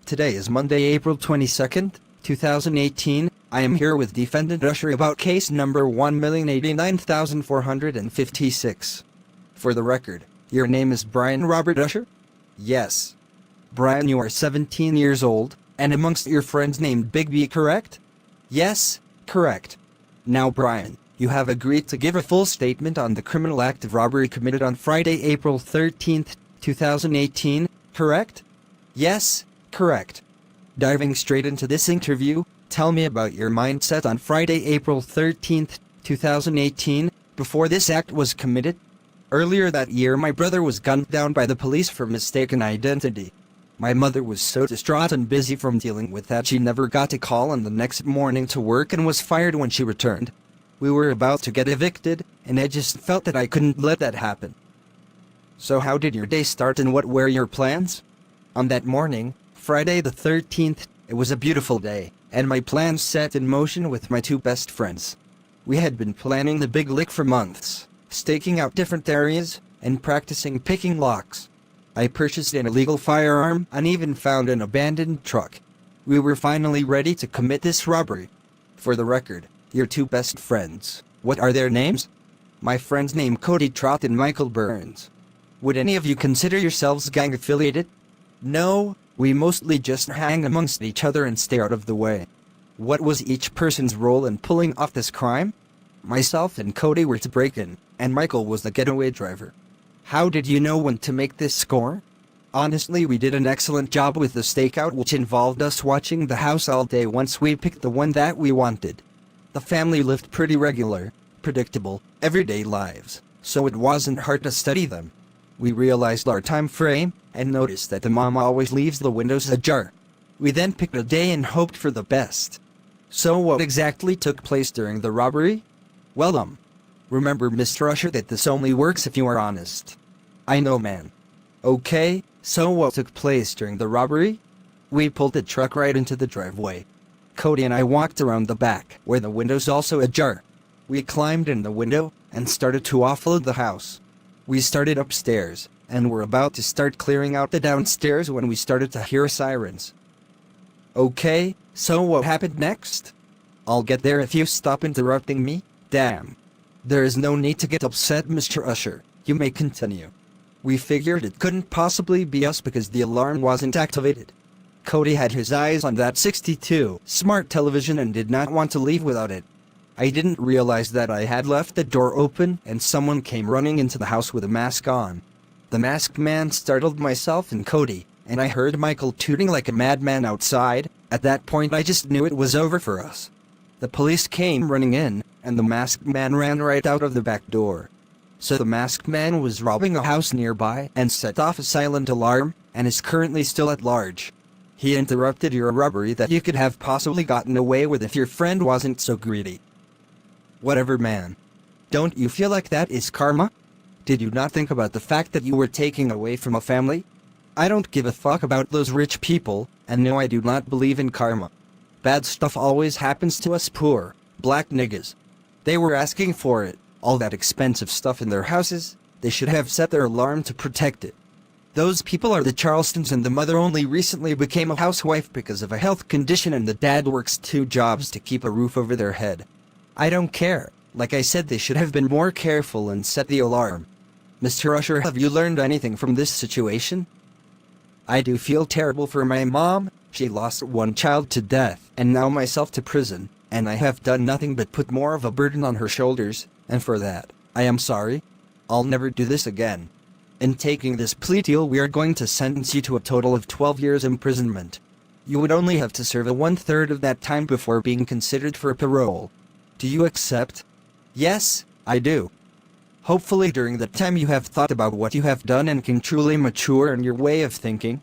Today is Monday, April 22nd, 2018. I am here with Defendant Usher about case number 1,089,456. For the record, your name is Brian Robert Usher? Yes. Brian, you are 17 years old, and amongst your friends named Big B, correct? Yes, correct. Now Brian, you have agreed to give a full statement on the criminal act of robbery committed on Friday, April 13th, 2018, correct? Yes, correct. Diving straight into this interview, tell me about your mindset on Friday, April 13th, 2018, before this act was committed. Earlier that year, my brother was gunned down by the police for mistaken identity. My mother was so distraught and busy from dealing with that she never got a call on the next morning to work and was fired when she returned. We were about to get evicted, and I just felt that I couldn't let that happen. So how did your day start and what were your plans? On that morning, Friday the 13th, it was a beautiful day, and my plans set in motion with my two best friends. We had been planning the big lick for months, staking out different areas, and practicing picking locks. I purchased an illegal firearm and even found an abandoned truck. We were finally ready to commit this robbery. For the record, your two best friends, what are their names? My friends named Cody Trott and Michael Burns. Would any of you consider yourselves gang affiliated? No, we mostly just hang amongst each other and stay out of the way. What was each person's role in pulling off this crime? Myself and Cody were to break in, and Michael was the getaway driver. How did you know when to make this score? Honestly, we did an excellent job with the stakeout, which involved us watching the house all day once we picked the one that we wanted. The family lived pretty regular, predictable, everyday lives, so it wasn't hard to study them. We realized our time frame, and noticed that the mom always leaves the windows ajar. We then picked a day and hoped for the best. So what exactly took place during the robbery? Well, remember Mr. Usher that this only works if you are honest. I know, man. Okay, so what took place during the robbery? We pulled the truck right into the driveway. Cody and I walked around the back, where the window's also ajar. We climbed in the window, and started to offload the house. We started upstairs, and were about to start clearing out the downstairs when we started to hear sirens. Okay, so what happened next? I'll get there if you stop interrupting me. Damn. There is no need to get upset, Mr. Usher. You may continue. We figured it couldn't possibly be us because the alarm wasn't activated. Cody had his eyes on that 62 smart television and did not want to leave without it. I didn't realize that I had left the door open and someone came running into the house with a mask on. The masked man startled myself and Cody, and I heard Michael tooting like a madman outside. At that point I just knew it was over for us. The police came running in, and the masked man ran right out of the back door. So the masked man was robbing a house nearby and set off a silent alarm, and is currently still at large. He interrupted your robbery that you could have possibly gotten away with if your friend wasn't so greedy. Whatever, man. Don't you feel like that is karma? Did you not think about the fact that you were taking away from a family? I don't give a fuck about those rich people, and no, I do not believe in karma. Bad stuff always happens to us poor, black niggas. They were asking for it, all that expensive stuff in their houses. They should have set their alarm to protect it. Those people are the Charlestons, and the mother only recently became a housewife because of a health condition, and the dad works 2 jobs to keep a roof over their head. I don't care. Like I said, they should have been more careful and set the alarm. Mr. Usher, have you learned anything from this situation? I do feel terrible for my mom. She lost 1 child to death, and now myself to prison, and I have done nothing but put more of a burden on her shoulders, and for that, I am sorry. I'll never do this again. In taking this plea deal, we are going to sentence you to a total of 12 years imprisonment. You would only have to serve a 1/3 of that time before being considered for parole. Do you accept? Yes, I do. Hopefully during that time you have thought about what you have done and can truly mature in your way of thinking.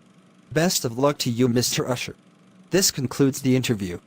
Best of luck to you, Mr. Usher. This concludes the interview.